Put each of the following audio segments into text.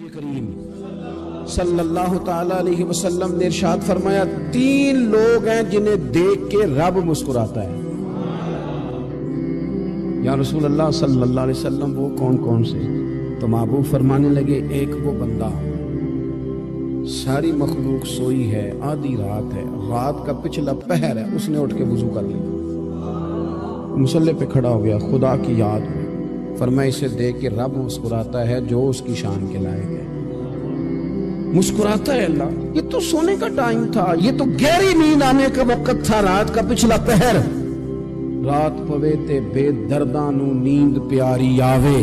کریم صلی اللہ تعالی علیہ وسلم نے ارشاد فرمایا 3 لوگ ہیں جنہیں دیکھ کے رب مسکراتا ہے۔ یا رسول اللہ صلی اللہ علیہ وسلم وہ کون کون سے؟ تو محبوب فرمانے لگے ایک وہ بندہ ساری مخلوق سوئی ہے، آدھی رات ہے، رات کا پچھلا پہر ہے، اس نے اٹھ کے وضو کر لیا، مصلی پہ کھڑا ہو گیا، خدا کی یاد میں فرمایا اسے دیکھ کے رب مسکراتا ہے جو اس کی شان کے لائق ہے۔ مسکراتا ہے اللہ، یہ تو سونے کا ٹائم تھا، یہ تو گہری نیند آنے کا وقت تھا، رات کا پچھلا پہر، رات پوے تے بے درداں نو نیند پیاری آوے،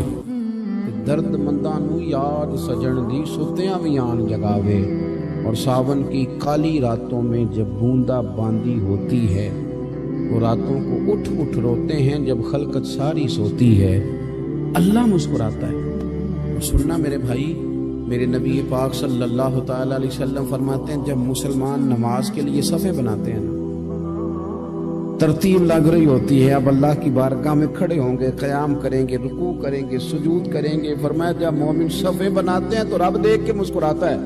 درد منداں نو یاد سجن دی ستیاں بھی آن جگاوے، اور ساون کی کالی راتوں میں جب بوندا باندی ہوتی ہے، وہ راتوں کو اٹھ اٹھ روتے ہیں جب خلقت ساری سوتی ہے، اللہ مسکراتا ہے۔ اور سننا میرے بھائی، میرے نبی پاک صلی اللہ تعالی علیہ وسلم فرماتے ہیں جب مسلمان نماز کے لیے صفیں بناتے ہیں نا، ترتیب لگ رہی ہوتی ہے، اب اللہ کی بارگاہ میں کھڑے ہوں گے، قیام کریں گے، رکوع کریں گے، سجود کریں گے، فرمایا جب مومن صفیں بناتے ہیں تو رب دیکھ کے مسکراتا ہے،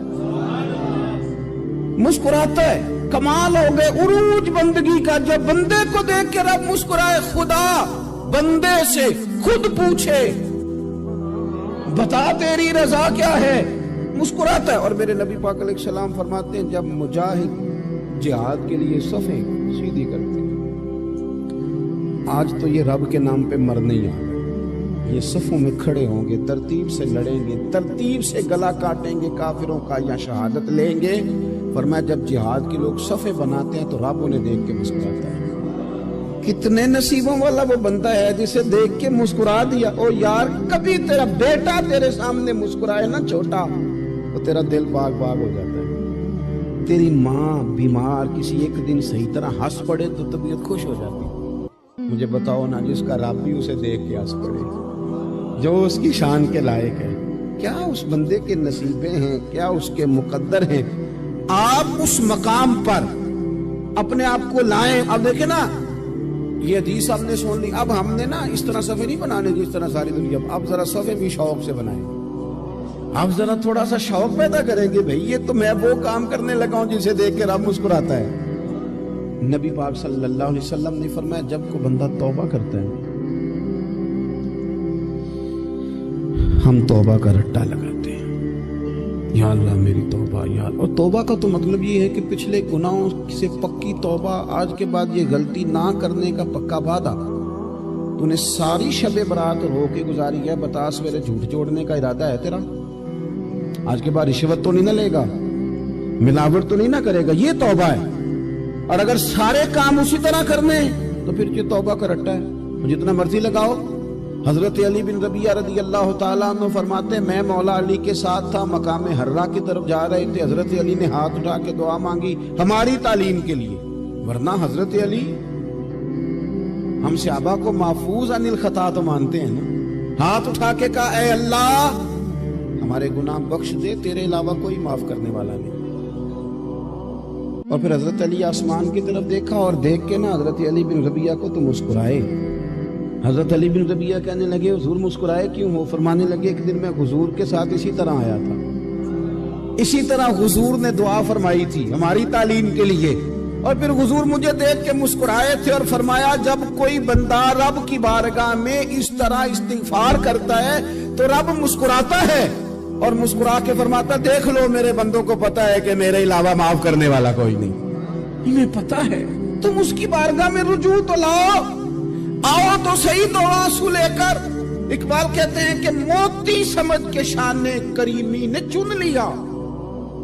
مسکراتا ہے۔ کمال ہو گئے عروج بندگی کا، جب بندے کو دیکھ کے رب مسکرائے، خدا بندے سے خود پوچھے بتا تیری رضا کیا ہے، مسکراتا ہے۔ اور میرے نبی پاک علیہ السلام فرماتے ہیں جب مجاہد جہاد کے لیے صفیں سیدھی کرتے ہیں، آج تو یہ رب کے نام پہ مرنے ہی آ گئے، یہ صفوں میں کھڑے ہوں گے، ترتیب سے لڑیں گے، ترتیب سے گلا کاٹیں گے کافروں کا یا شہادت لیں گے۔ فرمایا جب جہاد کے لوگ صفیں بناتے ہیں تو رب انہیں دیکھ کے مسکراتا ہے۔ کتنے نصیبوں والا وہ بندہ ہے جسے دیکھ کے مسکرا دیا۔ او یار کبھی تیرا بیٹا تیرے سامنے مسکرائے نا چھوٹا، تو تیرا دل باغ باغ ہو جاتا ہے۔ تیری ماں بیمار کسی ایک دن صحیح طرح ہنس پڑے تو طبیعت خوش ہو جاتی ہے۔ مجھے بتاؤ نا جس کا رب بھی اسے دیکھ کے ہنس پڑے، جو اس کی شان کے لائق ہے، کیا اس بندے کے نصیبیں ہیں، کیا اس کے مقدر ہیں۔ آپ اس مقام پر اپنے آپ کو لائیں۔ اب دیکھیں نا یہ حدیث آپ نے سن لی، اب ہم نے نا اس طرح صفحے نہیں بنانے جس طرح ساری دنیا، اب ذرا صفحے بھی شوق سے بنائیں، اب ذرا تھوڑا سا شوق پیدا کریں گے بھئی یہ تو میں وہ کام کرنے لگا ہوں جسے دیکھ کے رب مسکراتا ہے۔ نبی پاک صلی اللہ علیہ وسلم نے فرمایا جب کوئی بندہ توبہ کرتا ہے ہم توبہ کا رٹا لگاتے ہیں، یا اللہ میری توبہ یا اللہ۔ اور توبہ کا تو مطلب یہ ہے کہ پچھلے گناہوں سے پکی توبہ، آج کے بعد یہ غلطی نہ کرنے کا پکا وعدہ۔ تو نے ساری شب برات رو کے گزاری ہے، بتا سویرے جھوٹ جوڑنے کا ارادہ ہے تیرا؟ آج کے بعد رشوت تو نہیں نہ لے گا، ملاوٹ تو نہیں نہ کرے گا، یہ توبہ ہے۔ اور اگر سارے کام اسی طرح کرنے تو پھر یہ توبہ کا رٹا ہے، جتنا مرضی لگاؤ۔ حضرت علی بن ربیعہ رضی اللہ تعالیٰ عنہ فرماتے ہیں میں مولا علی کے ساتھ تھا، مقام حرہ کی طرف جا رہے تھے، حضرت علی نے ہاتھ اٹھا کے دعا مانگی ہماری تعلیم کے لیے، ورنہ حضرت علی ہم صحابہ کو محفوظ عن الخطا تو مانتے ہیں نا۔ ہاتھ اٹھا کے کہا اے اللہ ہمارے گناہ بخش دے، تیرے علاوہ کوئی معاف کرنے والا نہیں۔ اور پھر حضرت علی آسمان کی طرف دیکھا اور دیکھ کے نا حضرت علی بن ربیعہ کو تو مسکرائے۔ حضرت علی بن ربیعہ کہنے لگے حضور مسکرائے کیوں ہو؟ فرمانے لگے ایک دن میں حضور کے ساتھ اسی طرح آیا تھا، اسی طرح حضور نے دعا فرمائی تھی ہماری تعلیم کے لیے، اور پھر حضور مجھے دیکھ کے مسکرائے تھے اور فرمایا جب کوئی بندہ رب کی بارگاہ میں اس طرح استغفار کرتا ہے تو رب مسکراتا ہے، اور مسکرا کے فرماتا دیکھ لو میرے بندوں کو پتا ہے کہ میرے علاوہ معاف کرنے والا کوئی نہیں، انہیں پتا ہے، تم اس کی بارگاہ میں رجوع تو لاؤ، آؤ تو صحیح دو آنسو لے کر۔ اقبال کہتے ہیں کہ موتی سمجھ کے شان کریمی نے چن لیا،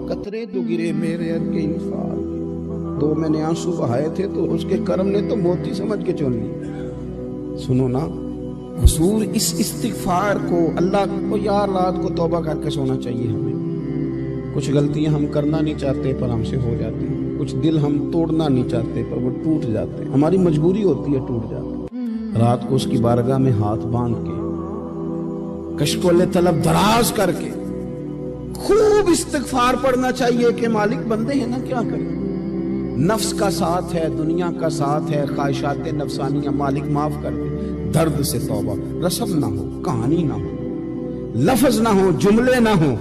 قطرے جو گرے میرے ار کے انفال، دو میں نے آنسو بہائے تھے تو اس کے کرم نے تو موتی سمجھ کے چن لی۔ سنو نا حضور اس استغفار کو اللہ کو یار رات کو توبہ کر کے سونا چاہیے ہمیں۔ کچھ غلطیاں ہم کرنا نہیں چاہتے پر ہم سے ہو جاتی ہیں، کچھ دل ہم توڑنا نہیں چاہتے پر وہ ٹوٹ جاتے ہیں، ہماری مجبوری ہوتی ہے ٹوٹ جاتے ہیں۔ رات کو اس کی بارگاہ میں ہاتھ باندھ کے کشکول طلب دراز کر کے خوب استغفار پڑھنا چاہیے کہ مالک بندے ہیں نا کیا کریں، نفس کا ساتھ ہے، دنیا کا ساتھ ہے، خواہشات نفسانیہ، مالک معاف کر دے۔ درد سے توبہ، رسم نہ ہو، کہانی نہ ہو، لفظ نہ ہو، جملے نہ ہو،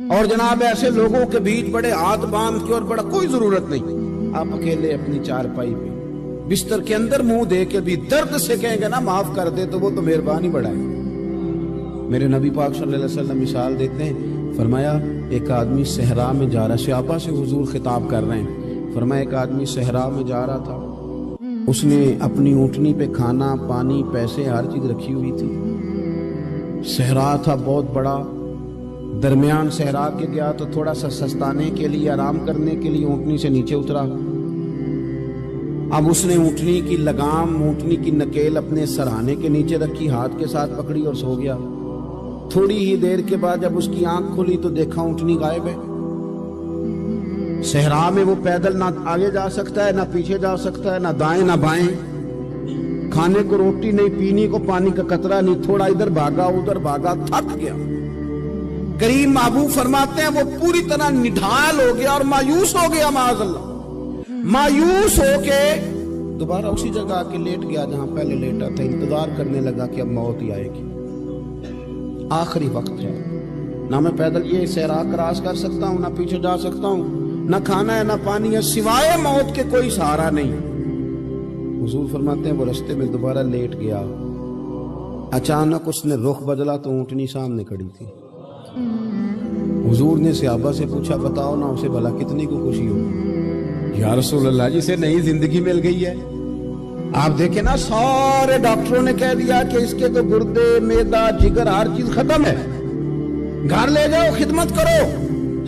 اور جناب ایسے لوگوں کے بیچ بڑے ہاتھ باندھ کے اور بڑا کوئی ضرورت نہیں، آپ اکیلے اپنی چارپائی پہ بستر کے اندر منہ دے کے بھی درد سے کہیں گے نا معاف کر دے تو وہ تو مہربانی بڑھائے۔ میرے نبی پاک صلی اللہ علیہ وسلم مثال دیتے ہیں، فرمایا ایک آدمی صحرا میں جا رہا، صحابہ سے حضور خطاب کر رہے ہیں، فرمایا ایک آدمی صحرا میں جا رہا تھا، اس نے اپنی اونٹنی پہ کھانا پانی پیسے ہر چیز رکھی ہوئی تھی، صحرا تھا بہت بڑا، درمیان صحرا کے گیا تو تھوڑا سا سستانے کے لیے آرام کرنے کے لیے اونٹنی سے نیچے اترا، اب اس نے اونٹنی کی لگام اونٹنی کی نکیل اپنے سرہانے کے نیچے رکھی، ہاتھ کے ساتھ پکڑی اور سو گیا۔ تھوڑی ہی دیر کے بعد جب اس کی آنکھ کھلی تو دیکھا اونٹنی غائب ہے۔ صحرا میں وہ پیدل نہ آگے جا سکتا ہے نہ پیچھے جا سکتا ہے، نہ دائیں نہ بائیں، کھانے کو روٹی نہیں، پینے کو پانی کا قطرہ نہیں، تھوڑا ادھر بھاگا ادھر بھاگا، تھک گیا۔ کریم محبوب فرماتے ہیں وہ پوری طرح نڈھال ہو گیا اور مایوس ہو گیا، معاذ اللہ، مایوس ہو کے دوبارہ اسی جگہ آ کے لیٹ گیا جہاں پہلے لیٹا تھا، انتظار کرنے لگا کہ اب موت ہی آئے گی، آخری وقت ہے، نہ میں پیدل یہ صحرا کراس کر سکتا ہوں، نہ پیچھے جا سکتا ہوں، نہ کھانا ہے نہ پانی ہے، سوائے موت کے کوئی سہارا نہیں۔ حضور فرماتے ہیں وہ رستے میں دوبارہ لیٹ گیا، اچانک اس نے رخ بدلا تو اونٹنی سامنے کھڑی تھی۔ حضور نے صحابہ سے پوچھا بتاؤ نا اسے بھلا کتنی کو خوشی ہوگی؟ یا رسول اللہ جسے نئی زندگی مل گئی ہے۔ آپ دیکھیں نا سارے ڈاکٹروں نے کہہ دیا کہ اس کے تو گردے معدہ جگر ہر چیز ختم ہے، گھر لے جاؤ خدمت کرو،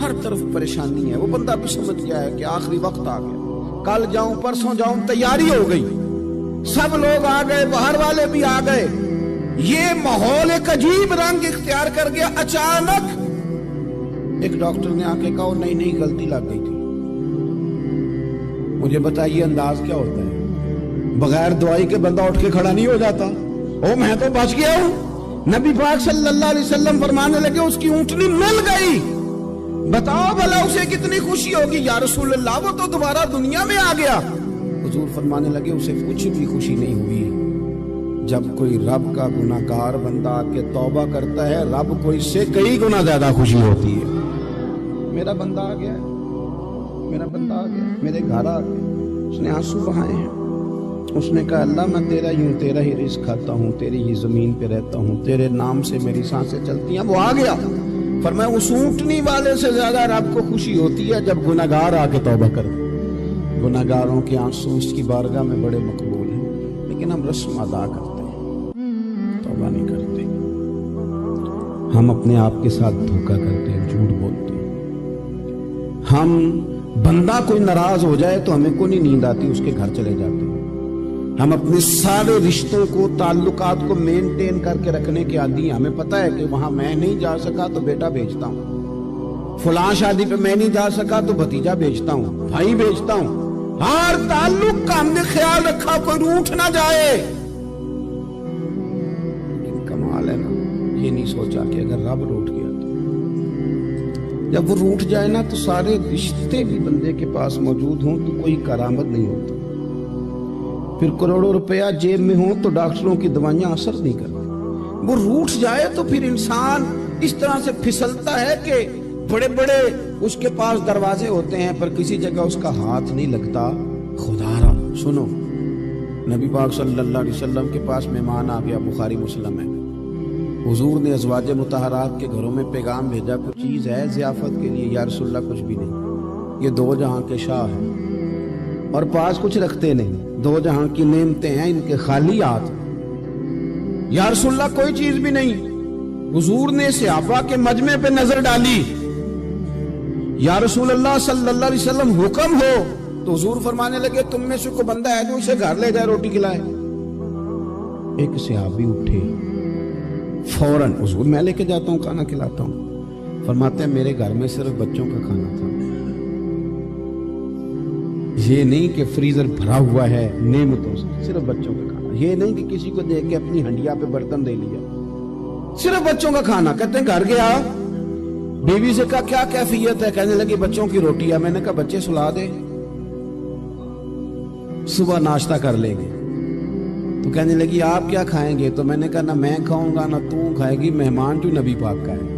ہر طرف پریشانی ہے، وہ بندہ بھی سمجھ گیا ہے کہ آخری وقت آ گیا، کل جاؤں پرسوں جاؤں، تیاری ہو گئی، سب لوگ آ گئے، باہر والے بھی آ گئے، یہ ماحول ایک عجیب رنگ اختیار کر گیا۔ اچانک ایک ڈاکٹر نے آ کے کہا نہیں نہیں غلطی لگ گئی تھی، مجھے بتائیے انداز کیا ہوتا ہے؟ بغیر دوائی کے بندہ اٹھ کے کھڑا نہیں ہو جاتا، او میں تو بچ گیا ہوں۔ نبی پاک صلی اللہ علیہ وسلم فرمانے لگے اس کی اونٹنی مل گئی، بتاؤ بھلا اسے کتنی خوشی ہوگی؟ یا رسول اللہ وہ تو دوبارہ دنیا میں آ گیا۔ حضور فرمانے لگے اسے کچھ بھی خوشی نہیں ہوئی۔ جب کوئی رب کا گناہگار بندہ آ کے توبہ کرتا ہے، رب کو اس سے کئی گنا زیادہ خوشی ہوتی ہے۔ میرا بندہ آ گیا، میرا بندہ آ گیا، میرے گھر آ گیا، اس نے آنسو بہائے ہیں، اس نے کہا اللہ میں تیرا ہی ہوں، تیرا ہی رزق کھاتا ہوں، تیری ہی زمین پہ رہتا ہوں، تیرے نام سے میری سانسیں چلتی ہیں۔ وہ آ گیا، فرمایا اس اونٹنی والے سے زیادہ رب کو خوشی ہوتی ہے جب گناہگار آ کے توبہ کرتے۔ گناہگاروں کے آنسو اس کی بارگاہ میں بڑے مقبول ہیں، لیکن ہم رسم ادا کرتے ہیں، توبہ نہیں کرتے، ہم اپنے آپ کے ساتھ دھوکہ کرتے ہیں، جھوٹ بولتے ہیں۔ ہم بندہ کوئی ناراض ہو جائے تو ہمیں کو نہیں نیند آتی، اس کے گھر چلے جاتے ہیں۔ ہم اپنے سارے رشتوں کو تعلقات کو مینٹین کر کے رکھنے کے عادی ہیں، ہمیں پتہ ہے کہ وہاں میں نہیں جا سکا تو بیٹا بھیجتا ہوں، فلاں شادی پہ میں نہیں جا سکا تو بھتیجا بھیجتا ہوں، بھائی بھیجتا ہوں، ہر تعلق کا ہم نے خیال رکھا کوئی روٹھ نہ جائے۔ لیکن کمال ہے نا، یہ نہیں سوچا کہ اگر رب روٹھ گیا تو جب وہ روٹھ جائے نا تو سارے رشتے بھی بندے کے پاس موجود ہوں تو کوئی کرامت نہیں ہوتی، پھر کروڑوں روپیہ جیب میں ہوں تو ڈاکٹروں کی دوائیاں اثر نہیں کرتی۔ وہ روٹھ جائے تو پھر انسان اس طرح سے پھسلتا ہے کہ بڑے بڑے اس کے پاس دروازے ہوتے ہیں پر کسی جگہ اس کا ہاتھ نہیں لگتا۔ خدا را سنو، نبی پاک صلی اللہ علیہ وسلم کے پاس مہمان آ گیا، بخاری مسلم ہے، حضور نے ازواج مطہرات کے گھروں میں پیغام بھیجا کچھ چیز ہے ضیافت کے لیے؟ یا رسول اللہ کچھ بھی نہیں، یہ دو جہاں کے شاہ ہیں اور پاس کچھ رکھتے نہیں، دو جہاں کی نعمتیں ہیں ان کے خالی ہاتھ۔ یا رسول اللہ کوئی چیز بھی نہیں۔ حضور نے صحابہ کے مجمع پہ نظر ڈالی، یا رسول اللہ صلی اللہ علیہ وسلم حکم ہو، تو حضور فرمانے لگے تم میں سے کوئی بندہ ہے جو اسے گھر لے جائے روٹی کھلائے؟ ایک صحابی اٹھے فوراً، حضور میں لے کے جاتا ہوں کھانا کھلاتا ہوں۔ فرماتے ہیں میرے گھر میں صرف بچوں کا کھانا تھا، یہ نہیں کہ فریزر بھرا ہوا ہے نعمتوں سے، صرف بچوں کا کھانا، یہ نہیں کہ کسی کو دیکھ کے اپنی ہنڈیا پہ برتن دے لیا، صرف بچوں کا کھانا۔ کہتے ہیں گھر گیا، بیوی سے کہا کیا کیفیت ہے؟ کہنے لگی بچوں کی روٹی ہے۔ میں نے کہا بچے سلا دے، صبح ناشتہ کر لیں گے۔ تو کہنے لگی آپ کیا کھائیں گے؟ تو میں نے کہا نہ میں کھاؤں گا نہ تو کھائے گی، مہمان جو نبی پاک کا ہے۔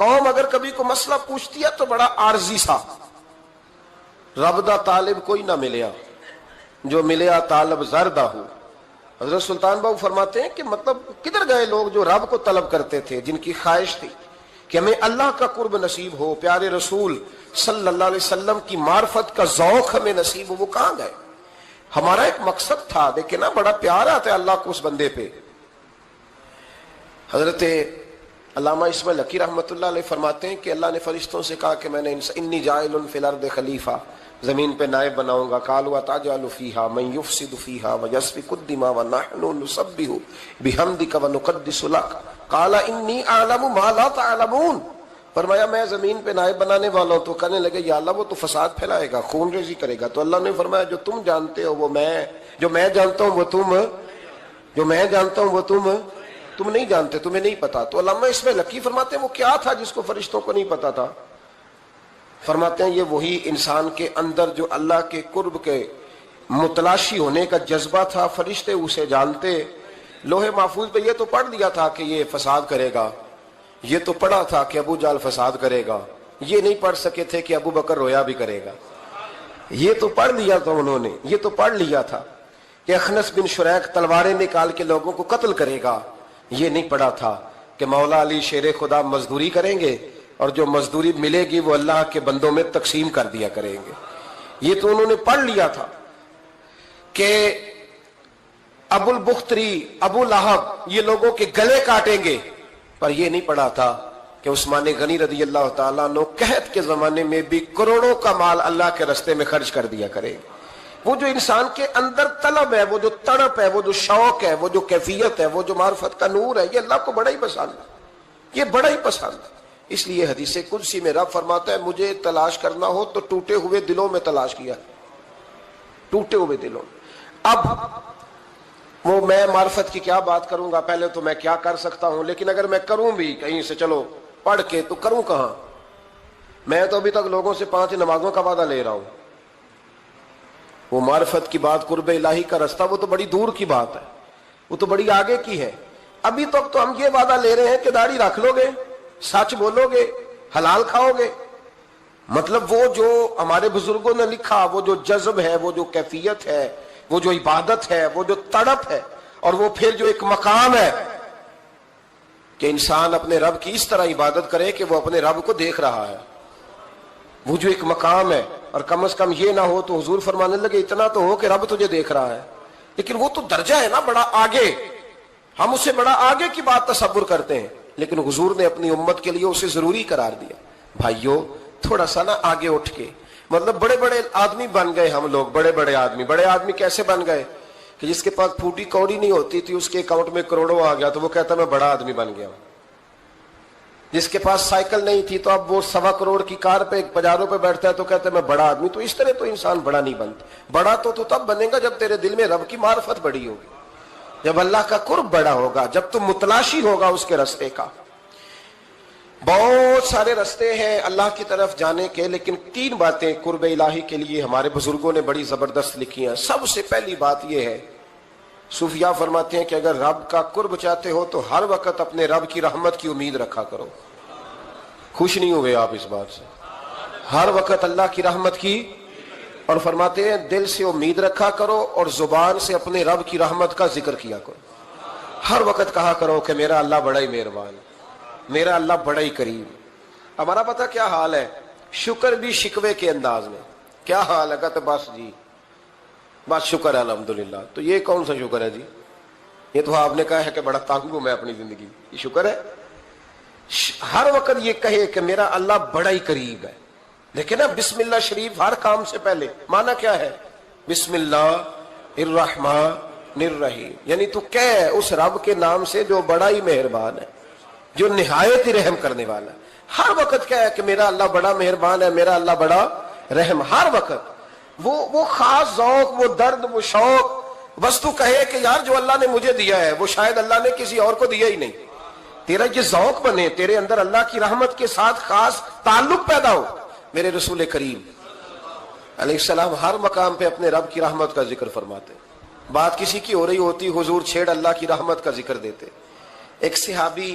قوم اگر کبھی کو مسئلہ پوچھتی ہے تو بڑا عارضی سا، رب دا طالب کوئی نہ ملیا، جو ملیا طالب زردہ ہو۔ حضرت سلطان باؤ فرماتے ہیں کہ مطلب کدھر گئے لوگ جو رب کو طلب کرتے تھے، جن کی خواہش تھی کہ ہمیں اللہ کا قرب نصیب ہو، پیارے رسول صلی اللہ علیہ وسلم کی معرفت کا ذوق ہمیں نصیب ہو، وہ کہاں گئے؟ ہمارا ایک مقصد تھا، دیکھیں نا بڑا پیار آتا ہے اللہ کو اس بندے پہ۔ حضرت علامہ اسماعیل حقی رحمۃ اللہ علیہ فرماتے ہیں کہ اللہ نے فرشتوں سے کہا کہ میں نے انی جاعل فی الارض خلیفہ، زمین پہ نائب بناؤں گا۔ قالوا تجعل فیہا من یفسد فیہا ویسفک الدماء ونحن نسبح بحمدک ونقدس لک قال انی اعلم ما لا تعلمون۔ فرمایا میں زمین پہ نائب بنانے والا ہوں، تو کہنے لگے یا اللہ وہ تو فساد پھیلائے گا، خون ریزی کرے گا۔ تو اللہ نے فرمایا جو تم جانتے ہو وہ میں، جو میں جانتا ہوں وہ تم، جو میں جانتا ہوں وہ تم نہیں جانتے، تمہیں نہیں پتا۔ تو علامہ اسماعیل حقی فرماتے ہیں وہ کیا تھا جس کو فرشتوں کو نہیں پتا تھا؟ فرماتے ہیں یہ وہی انسان کے اندر جو اللہ کے قرب کے متلاشی ہونے کا جذبہ تھا، فرشتے اسے جانتے۔ لوہے محفوظ پہ یہ تو پڑھ لیا تھا کہ یہ فساد کرے گا، یہ تو پڑھا تھا کہ ابو جہل فساد کرے گا، یہ نہیں پڑھ سکے تھے کہ ابو بکر رویا بھی کرے گا۔ یہ تو پڑھ لیا تھا انہوں نے، یہ تو پڑھ لیا تھا کہ اخنس بن شریق تلواریں نکال کے لوگوں کو قتل کرے گا، یہ نہیں پڑھا تھا کہ مولا علی شیر خدا مزدوری کریں گے اور جو مزدوری ملے گی وہ اللہ کے بندوں میں تقسیم کر دیا کریں گے۔ یہ تو انہوں نے پڑھ لیا تھا کہ ابو البختری، ابو لہب یہ لوگوں کے گلے کاٹیں گے، پر یہ نہیں پڑھا تھا کہ عثمان غنی رضی اللہ تعالیٰ عنہ قحط کے زمانے میں بھی کروڑوں کا مال اللہ کے راستے میں خرچ کر دیا کرے گے۔ وہ جو انسان کے اندر طلب ہے، وہ جو تڑپ ہے، وہ جو شوق ہے، وہ جو کیفیت ہے، وہ جو معرفت کا نور ہے، یہ اللہ کو بڑا ہی پسند ہے، یہ بڑا ہی پسند ہے۔ اس لیے حدیث قدسی میں رب فرماتا ہے مجھے تلاش کرنا ہو تو ٹوٹے ہوئے دلوں میں تلاش کیا، ٹوٹے ہوئے دلوں میں۔ اب وہ میں معرفت کی کیا بات کروں گا، پہلے تو میں کیا کر سکتا ہوں، لیکن اگر میں کروں بھی کہیں سے چلو پڑھ کے تو کروں کہاں؟ میں تو ابھی تک لوگوں سے 5 نمازوں کا وعدہ لے رہا ہوں۔ وہ معرفت کی بات، قرب الہی کا راستہ، وہ تو بڑی دور کی بات ہے، وہ تو بڑی آگے کی ہے۔ ابھی تک تو ہم یہ وعدہ لے رہے ہیں کہ داڑھی رکھ لو گے، سچ بولو گے، حلال کھاؤ گے۔ مطلب وہ جو ہمارے بزرگوں نے لکھا، وہ جو جذب ہے، وہ جو کیفیت ہے، وہ جو عبادت ہے، وہ جو تڑپ ہے، اور وہ پھر جو ایک مقام ہے کہ انسان اپنے رب کی اس طرح عبادت کرے کہ وہ اپنے رب کو دیکھ رہا ہے، وہ جو ایک مقام ہے۔ اور کم از کم یہ نہ ہو تو حضور فرمانے لگے اتنا تو ہو کہ رب تجھے دیکھ رہا ہے، لیکن وہ تو درجہ ہے نا بڑا آگے، ہم اسے بڑا آگے کی بات تصور کرتے ہیں، لیکن حضور نے اپنی امت کے لیے اسے ضروری قرار دیا۔ بھائیو تھوڑا سا نا آگے اٹھ کے، مطلب بڑے بڑے آدمی بن گئے ہم لوگ، بڑے بڑے آدمی کیسے بن گئے کہ جس کے پاس پھوٹی کوڑی نہیں ہوتی تھی اس کے اکاؤنٹ میں کروڑوں آ گیا تو وہ کہتا میں بڑا آدمی بن گیا ہوں۔ جس کے پاس سائیکل نہیں تھی تو اب وہ 1.25 کروڑ کی کار پہ بازاروں پہ بیٹھتا ہے تو کہتا ہے میں بڑا آدمی۔ تو اس طرح تو انسان بڑا نہیں بنتا، بڑا تو تب بنے گا جب تیرے دل میں رب کی معرفت بڑی ہوگی، جب اللہ کا قرب بڑا ہوگا، جب تم متلاشی ہوگا اس کے راستے کا۔ بہت سارے راستے ہیں اللہ کی طرف جانے کے، لیکن 3 باتیں قرب الہی کے لیے ہمارے بزرگوں نے بڑی زبردست لکھی ہیں۔ سب سے پہلی بات یہ ہے، صوفیاء فرماتے ہیں کہ اگر رب کا قرب چاہتے ہو تو ہر وقت اپنے رب کی رحمت کی امید رکھا کرو۔ خوش نہیں ہوئے آپ اس بات سے؟ ہر وقت اللہ کی رحمت کی، اور فرماتے ہیں دل سے امید رکھا کرو اور زبان سے اپنے رب کی رحمت کا ذکر کیا کرو۔ ہر وقت کہا کرو کہ میرا اللہ بڑا ہی مہربان ہے، میرا اللہ بڑا ہی کریم۔ ہمارا پتہ کیا حال ہے؟ شکر بھی شکوے کے انداز میں۔ کیا حال ہے؟ کہتے بس جی بس شکر ہے الحمدللہ۔ تو یہ کون سا شکر ہے جی؟ یہ تو آپ نے کہا ہے کہ بڑا تانگ ہوں میں اپنی زندگی، یہ شکر ہے؟ ہر وقت یہ کہے کہ میرا اللہ بڑا ہی قریب ہے۔ دیکھیں نا بسم اللہ شریف ہر کام سے پہلے معنی کیا ہے؟ بسم اللہ الرحمن الرحیم، یعنی تو کہہ اس رب کے نام سے جو بڑا ہی مہربان ہے، جو نہایت ہی رحم کرنے والا ہے۔ ہر وقت کہہ کہ میرا اللہ بڑا مہربان ہے، میرا اللہ بڑا رحم۔ ہر وقت وہ خاص ذوق، وہ درد، وہ شوق، بس تو کہے کہ یار جو اللہ نے مجھے دیا ہے وہ شاید اللہ نے کسی اور کو دیا ہی نہیں۔ تیرا یہ ذوق بنے، تیرے اندر اللہ کی رحمت کے ساتھ خاص تعلق پیدا ہو۔ میرے رسول کریم علیہ السلام ہر مقام پہ اپنے رب کی رحمت کا ذکر فرماتے، بات کسی کی ہو رہی ہوتی حضور چھیڑ اللہ کی رحمت کا ذکر دیتے۔ ایک صحابی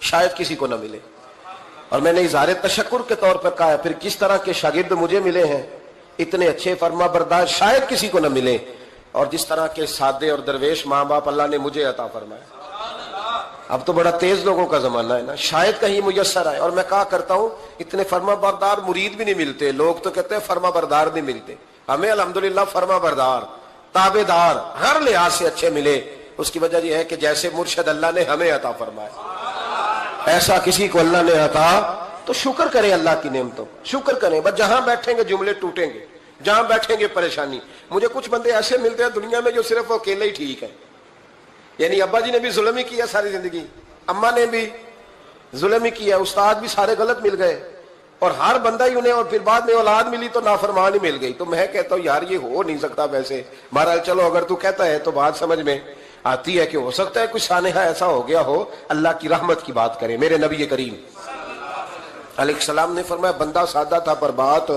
شاید کسی کو نہ ملے. اور میں نے اظہار تشکر کے طور پر کہا ہے پھر کس طرح کے شاگرد مجھے ملے ہیں اتنے اچھے فرما بردار شاید کسی کو نہ ملے, اور جس طرح کے سادے اور درویش ماں باپ اللہ نے مجھے عطا فرمایا. اب تو بڑا تیز لوگوں کا زمانہ ہے نا, شاید کہیں میسر آئے. اور میں کہا کرتا ہوں اتنے فرما بردار مرید بھی نہیں ملتے, لوگ تو کہتے ہیں فرما بردار نہیں ملتے. ہمیں الحمدللہ فرما بردار تابع دار ہر لحاظ سے اچھے ملے. اس کی وجہ یہ ہے کہ جیسے مرشد اللہ نے ہمیں عطا فرمایا ایسا کسی کو اللہ نے عطا, تو شکر کریں اللہ کی نعمتوں, شکر کریں. بس جہاں بیٹھیں گے جملے ٹوٹیں گے, جہاں بیٹھیں گے پریشانی. مجھے کچھ بندے ایسے ملتے ہیں دنیا میں جو صرف وہ اکیلے ہی ٹھیک ہے. یعنی ابا جی نے بھی ظلم ہی کیا ساری زندگی, اماں نے بھی ظلم ہی کیا, استاد بھی سارے غلط مل گئے, اور ہر بندہ ہی انہیں, اور پھر بعد میں اولاد ملی تو نافرمان ہی مل گئی. تو میں کہتا ہوں یار یہ ہو نہیں سکتا. ویسے بہرحال چلو اگر تو کہتا ہے تو بات سمجھ میں آتی ہے کہ ہو سکتا ہے کچھ سانحہ ایسا ہو گیا ہو. اللہ کی رحمت کی بات کریں. میرے نبی کریم علیہ السلام نے فرمایا بندہ سادہ تھا پر بات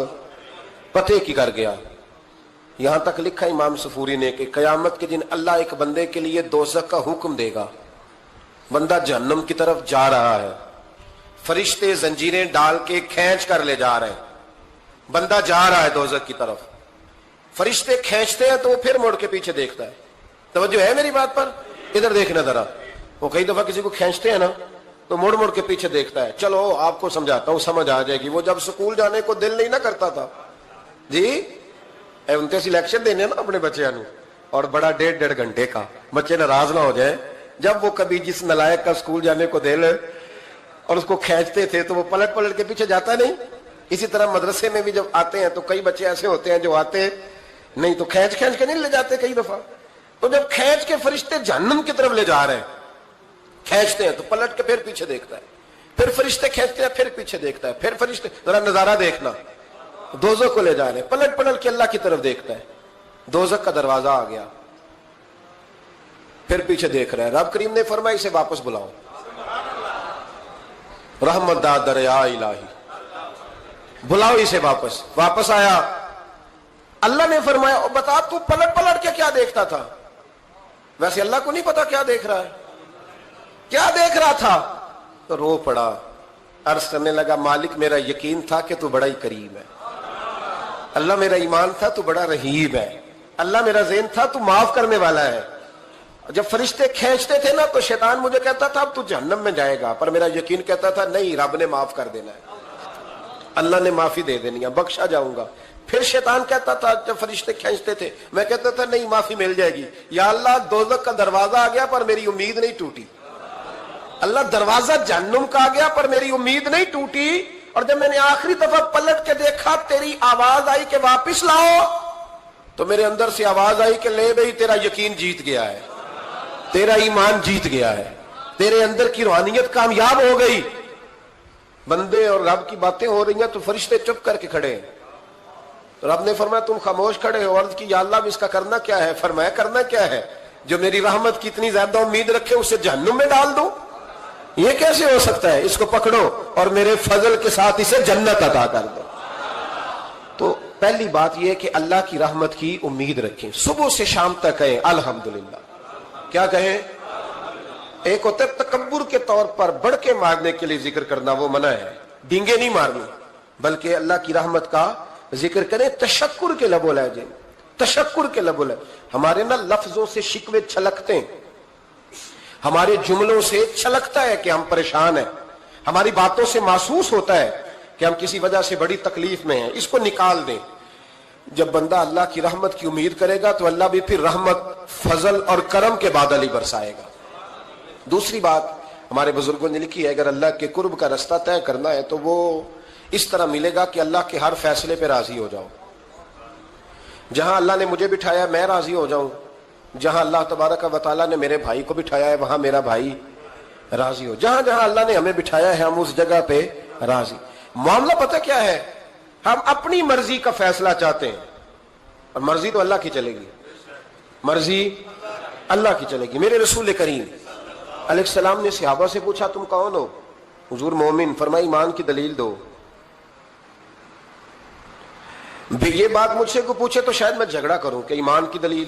پتے کی کر گیا. یہاں تک لکھا امام صفوری نے کہ قیامت کے دن اللہ ایک بندے کے لیے دوزخ کا حکم دے گا. بندہ جہنم کی طرف جا رہا ہے, فرشتے زنجیریں ڈال کے کھینچ کر لے جا رہے ہیں. بندہ جا رہا ہے دوزخ کی طرف, فرشتے کھینچتے ہیں تو وہ پھر مڑ کے پیچھے دیکھتا ہے. توجہ ہے میری بات پر؟ ادھر دیکھنا ذرا. وہ کئی دفعہ کسی کو کھینچتے ہیں نا تو مڑ مڑ کے پیچھے دیکھتا ہے. چلو آپ کو سمجھاتا ہوں, سمجھ آ جائے گی. وہ جب سکول جانے کو دل نہیں نہ کرتا تھا جی, 29 الیکشن دینے نا اپنے بچیاں نو, اور بڑا 1.5 گھنٹے کا, بچے ناراض نہ ہو جائے. جب وہ کبھی جس نلائق کا سکول جانے کو دل اور اس کو کھینچتے تھے تو وہ پلٹ پلٹ کے پیچھے جاتا نہیں. اسی طرح مدرسے میں بھی جب آتے ہیں تو کئی بچے ایسے ہوتے ہیں جو آتے نہیں تو کھینچ کھینچ کے نہیں لے جاتے کئی دفعہ. تو جب کھینچ کے فرشتے جہنم کی طرف لے جا رہے ہیں, کھینچتے ہیں تو پلٹ کے پھر پیچھے دیکھتا ہے, پھر فرشتے کھینچتے ہیں پھر پیچھے دیکھتا ہے, پھر فرشتے, ذرا نظارہ دیکھنا, دوزخ کو لے جا رہے ہیں, پلٹ پلٹ کے اللہ کی طرف دیکھتا ہے. دوزخ کا دروازہ آ گیا, پھر پیچھے دیکھ رہا ہے. رب کریم نے فرمایا اسے واپس بلاؤ. رحمت دا دریا الہی, بلاؤ اسے واپس. واپس آیا, اللہ نے فرمایا بتا تو پلٹ پلٹ کے کیا دیکھتا تھا؟ ویسے اللہ کو نہیں پتا کیا دیکھ رہا ہے, کیا دیکھ رہا تھا. تو رو پڑا, عرض کرنے لگا مالک میرا یقین تھا کہ تو بڑا ہی کریم ہے. اللہ میرا ایمان تھا تو بڑا رحیم ہے. اللہ میرا ذہن تھا تو معاف کرنے والا ہے. جب فرشتے کھینچتے تھے نا تو شیطان مجھے کہتا تھا اب تو جہنم میں جائے گا, پر میرا یقین کہتا تھا نہیں رب نے معاف کر دینا ہے, اللہ نے معافی دے دینی ہے, بخشا جاؤں گا. پھر شیطان کہتا تھا جب فرشتے کھینچتے تھے, میں کہتا تھا نہیں معافی مل جائے گی. یا اللہ دوزخ کا دروازہ آ گیا پر میری امید نہیں ٹوٹی. اللہ دروازہ جہنم کا آ گیا پر میری امید نہیں ٹوٹی. اور جب میں نے آخری دفعہ پلٹ کے دیکھا تیری آواز آئی کہ واپس لاؤ, تو میرے اندر سے آواز آئی کہ لے بھائی تیرا یقین جیت گیا ہے, تیرا ایمان جیت گیا ہے, تیرے اندر کی روحانیت کامیاب ہو گئی. بندے اور رب کی باتیں ہو رہی ہیں تو فرشتے چپ کر کے کھڑے ہیں. تو رب نے فرمایا تم خاموش کھڑے ہو. عرض کی یا اللہ اس کا کرنا کیا ہے؟ فرمایا کرنا کیا ہے؟ جو میری رحمت کی اتنی زیادہ امید رکھے اسے جہنم میں ڈال دو. یہ کیسے ہو سکتا ہے؟ اس کو پکڑو اور میرے فضل کے ساتھ اسے جنت عطا کر دو. تو پہلی بات یہ کہ اللہ کی رحمت کی امید رکھیں. صبح سے شام تک کہیں الحمدللہ. کیا کہیں؟ ایک ہوتا ہے تکبر کے طور پر بڑھ کے مارنے کے لیے ذکر کرنا, وہ منع ہے. ڈینگے نہیں مارنی بلکہ اللہ کی رحمت کا ذکر کریں. تشکر کے لب و لہجے, تشکر کے لب و لہجے. ہمارے نا لفظوں سے شکوے چھلکتے ہیں, ہمارے جملوں سے چھلکتا ہے کہ ہم پریشان ہیں, ہماری باتوں سے محسوس ہوتا ہے کہ ہم کسی وجہ سے بڑی تکلیف میں ہیں. اس کو نکال دیں. جب بندہ اللہ کی رحمت کی امید کرے گا تو اللہ بھی پھر رحمت, فضل اور کرم کے بادل ہی برسائے گا. دوسری بات ہمارے بزرگوں نے لکھی ہے اگر اللہ کے قرب کا رستہ طے کرنا ہے تو وہ اس طرح ملے گا کہ اللہ کے ہر فیصلے پہ راضی ہو جاؤ. جہاں اللہ نے مجھے بٹھایا میں راضی ہو جاؤں, جہاں اللہ تبارک و تعالیٰ نے میرے بھائی کو بٹھایا ہے وہاں میرا بھائی راضی ہو. جہاں جہاں اللہ نے ہمیں بٹھایا ہے ہم اس جگہ پہ راضی. معاملہ پتہ کیا ہے؟ ہم اپنی مرضی کا فیصلہ چاہتے ہیں اور مرضی تو اللہ کی چلے گی, مرضی اللہ کی چلے گی. میرے رسول کریم علیہ السلام نے صحابہ سے پوچھا تم کون ہو؟ حضور مومن. فرمایا ایمان کی دلیل دو. یہ بات مجھ سے کو پوچھے تو شاید میں جھگڑا کروں کہ ایمان کی دلیل.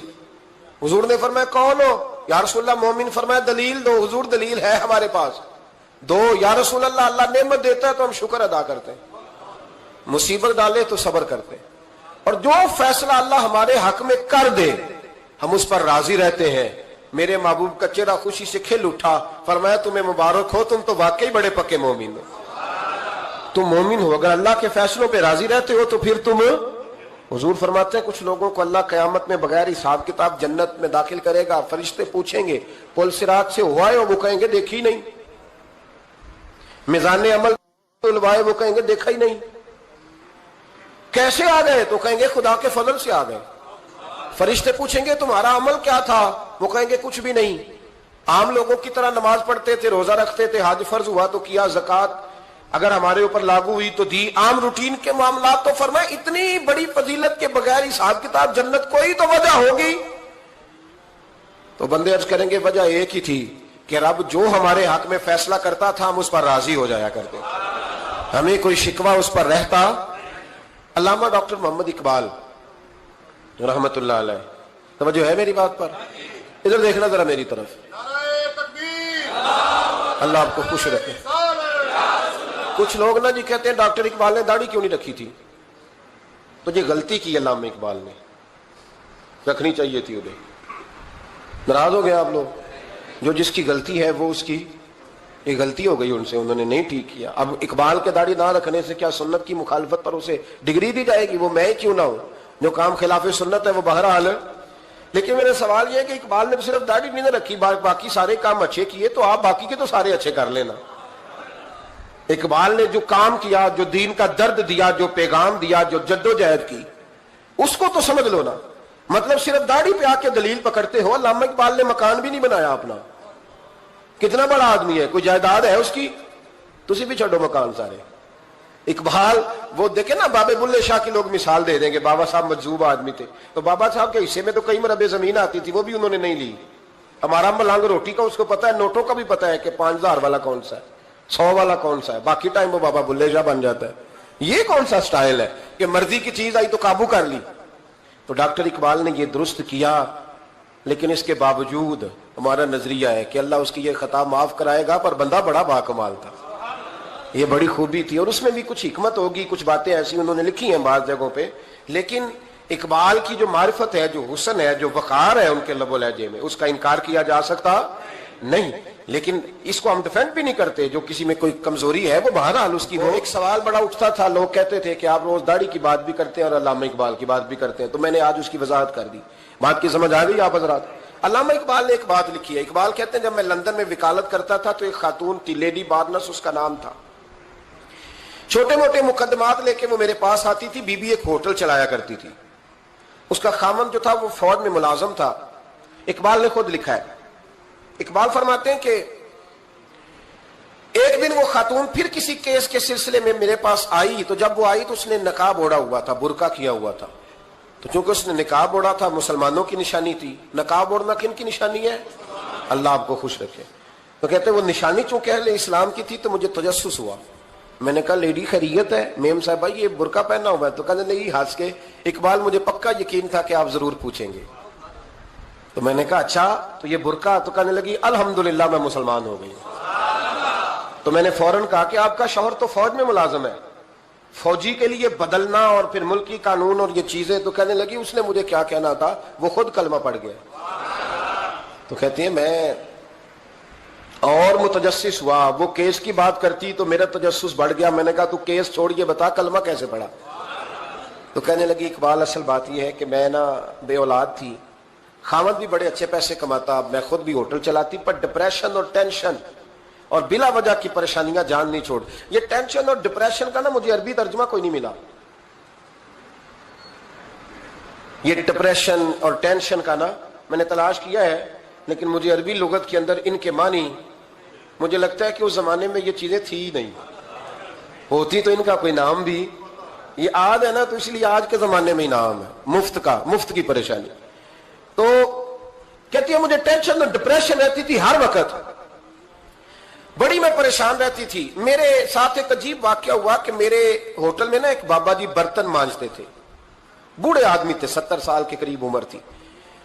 حضور نے فرمایا کون ہو؟ یا رسول اللہ مومن. فرمایا دلیل دو. حضور دلیل ہے ہمارے پاس. دو یا رسول اللہ، اللہ نعمت دیتا ہے تو ہم شکر ادا کرتے ہیں، مصیبت ڈالے تو صبر کرتے ہیں، اور جو فیصلہ اللہ ہمارے حق میں کر دے ہم اس پر راضی رہتے ہیں۔ میرے محبوب کا چہرہ خوشی سے کھل اٹھا، فرمایا تمہیں مبارک ہو، تم تو واقعی بڑے پکے مومن ہو، تم مومن ہو، اگر اللہ کے فیصلوں پہ راضی رہتے ہو تو پھر تم، حضور فرماتے ہیں کچھ لوگوں کو اللہ قیامت میں بغیر حساب کتاب جنت میں داخل کرے گا، فرشتے پوچھیں گے پل صراط سے ہوا ہے، وہ کہیں گے دیکھی نہیں، میزان عمل الوائے، وہ کہیں گے دیکھا ہی نہیں، کیسے آ گئے؟ تو کہیں گے خدا کے فضل سے آ گئے۔ فرشتے پوچھیں گے تمہارا عمل کیا تھا؟ وہ کہیں گے کچھ بھی نہیں، عام لوگوں کی طرح نماز پڑھتے تھے، روزہ رکھتے تھے، حج فرض ہوا تو کیا، زکوٰۃ اگر ہمارے اوپر لاگو ہوئی تو دی، عام روٹین کے معاملات۔ تو فرمایا اتنی بڑی فضیلت کے بغیر حساب کتاب جنت، کوئی تو وجہ ہوگی۔ تو بندے عرض کریں گے وجہ ایک ہی تھی کہ رب جو ہمارے حق میں فیصلہ کرتا تھا ہم اس پر راضی ہو جایا کرتے، ہمیں کوئی شکوہ اس پر رہتا۔ علامہ ڈاکٹر محمد اقبال رحمت اللہ علیہ، توجہ ہے میری بات پر؟ ادھر دیکھنا ذرا میری طرف، اللہ آپ کو خوش رکھے۔ کچھ لوگ نا جی کہتے ہیں ڈاکٹر اقبال نے داڑھی کیوں نہیں رکھی تھی؟ تو یہ غلطی کی علامہ اقبال نے، رکھنی چاہیے تھی انہیں۔ ناراض ہو گئے آپ لوگ؟ جو جس کی غلطی ہے وہ اس کی، یہ غلطی ہو گئی ان سے، انہوں نے نہیں ٹھیک کیا۔ اب اقبال کے داڑھی نہ رکھنے سے کیا سنت کی مخالفت پر اسے ڈگری دی جائے گی؟ وہ میں کیوں نہ ہوں، جو کام خلاف سنت ہے وہ بہرحال ہے۔ لیکن میرا سوال یہ ہے کہ اقبال نے صرف داڑھی نہیں رکھی، باقی سارے کام اچھے کیے، تو آپ باقی کے تو سارے اچھے کر لینا۔ اقبال نے جو کام کیا، جو دین کا درد دیا، جو پیغام دیا، جو جدوجہد کی، اس کو تو سمجھ لو نا۔ مطلب صرف داڑھی پہ آ کے دلیل پکڑتے ہو۔ علامہ اقبال نے مکان بھی نہیں بنایا اپنا، کتنا بڑا آدمی ہے، کوئی جائیداد ہے اس کی؟ تسی بھی چھوڑو مکان سارے۔ اقبال وہ دیکھیں نا، بابے بلے شاہ کی لوگ مثال دے دیں گے، بابا صاحب مجذوب آدمی تھے، تو بابا صاحب کے حصے میں تو کئی مربع زمین آتی تھی، وہ بھی انہوں نے نہیں لی۔ ہمارا ملنگ روٹی کا اس کو پتا ہے، نوٹوں کا بھی پتا ہے کہ 5000 والا کون سا ہے، 100 والا کون سا ہے، باقی ٹائم وہ بابا بلے شاہ بن جاتا ہے۔ یہ کون سا سٹائل ہے کہ مرضی کی چیز آئی تو قابو کر لی؟ تو ڈاکٹر اقبال نے یہ درست کیا، لیکن اس کے باوجود ہمارا نظریہ ہے کہ اللہ اس کی یہ خطا معاف کرائے گا، پر بندہ بڑا باکمال تھا، یہ بڑی خوبی تھی، اور اس میں بھی کچھ حکمت ہوگی، کچھ باتیں ایسی انہوں نے لکھی ہیں بعض جگہوں پہ۔ لیکن اقبال کی جو معرفت ہے، جو حسن ہے، جو وقار ہے ان کے لب و لہجے میں، اس کا انکار کیا جا سکتا نہیں۔ لیکن اس کو ہم ڈیفینڈ بھی نہیں کرتے، جو کسی میں کوئی کمزوری ہے وہ بہرحال اس کی ہو۔ ایک سوال بڑا اٹھتا تھا، لوگ کہتے تھے کہ آپ روز داڑھی کی بات بھی کرتے ہیں اور علامہ اقبال کی بات بھی کرتے ہیں، تو میں نے آج اس کی وضاحت کر دی۔ بات کی سمجھ آ گئی آپ حضرات؟ علامہ اقبال نے ایک بات لکھی ہے، اقبال کہتے ہیں جب میں لندن میں وکالت کرتا تھا تو ایک خاتون تھی، لیڈی بارنس اس کا نام تھا، چھوٹے موٹے مقدمات لے کے وہ میرے پاس آتی تھی۔ بی بی ایک ہوٹل چلایا کرتی تھی، اس کا خامند جو تھا وہ فوج میں ملازم تھا۔ اقبال نے خود لکھا ہے، اقبال فرماتے ہیں کہ ایک دن وہ خاتون پھر کسی کیس کے سلسلے میں میرے پاس آئی، تو جب وہ آئی تو اس نے نقاب اوڑھا ہوا تھا، برقع کیا ہوا تھا، تو چونکہ اس نے نقاب اوڑھا تھا مسلمانوں کی نشانی تھی۔ نقاب اوڑھنا کن کی نشانی ہے؟ اللہ آپ کو خوش رکھے۔ تو کہتے ہیں وہ نشانی چونکہ اہل اسلام کی تھی تو مجھے تجسس ہوا۔ میں نے کہا لیڈی خیریت ہے؟ میم صاحبہ یہ برقع پہنا ہوا ہے؟ تو کہنے لگی ہنس کے، اقبال مجھے پکا یقین تھا کہ آپ ضرور پوچھیں گے۔ تو میں نے کہا اچھا تو یہ برقع؟ تو کہنے لگی الحمدللہ میں مسلمان ہو گئی۔ تو میں نے فوراً کہا کہ آپ کا شوہر تو فوج میں ملازم ہے، فوجی کے لیے بدلنا اور پھر ملکی قانون اور یہ چیزیں۔ تو کہنے لگی اس نے مجھے کیا کہنا تھا، وہ خود کلمہ پڑھ گیا۔ تو کہتی ہیں میں اور متجسس ہوا، وہ کیس کی بات کرتی تو میرا تجسس بڑھ گیا۔ میں نے کہا تو کیس چھوڑیے، بتا کلمہ کیسے پڑھا؟ تو کہنے لگی اقبال اصل بات یہ ہے کہ میں نا بے اولاد تھی، خامد بھی بڑے اچھے پیسے کماتا، میں خود بھی ہوٹل چلاتی، پر ڈپریشن اور ٹینشن اور بلا وجہ کی پریشانیاں جان نہیں چھوڑ۔ یہ ٹینشن اور ڈپریشن کا نا مجھے عربی ترجمہ کوئی نہیں ملا، یہ ڈپریشن اور ٹینشن کا نا میں نے تلاش کیا ہے، لیکن مجھے عربی لغت کے اندر ان کے معنی، مجھے لگتا ہے کہ اس زمانے میں یہ چیزیں تھی ہی نہیں، ہوتی تو ان کا کوئی نام بھی، یہ آج ہے نا تو اس لیے آج کے زمانے میں ہی نام ہے مفت کا، مفت کی پریشانی۔ تو کہتی ہے مجھے ٹینشن اور ڈپریشن رہتی تھی ہر وقت، بڑی میں پریشان رہتی تھی۔ میرے ساتھ ایک عجیب واقعہ ہوا کہ میرے ہوٹل میں نا ایک بابا جی برتن مانجتے تھے، بوڑھے آدمی تھے، 70 سال کے قریب عمر تھی۔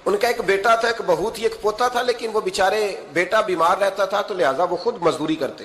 ان کا ایک بیٹا تھا، ایک بہو تھی، ایک پوتا تھا، لیکن وہ بیچارے بیٹا بیمار رہتا تھا تو لہٰذا وہ خود مزدوری کرتے۔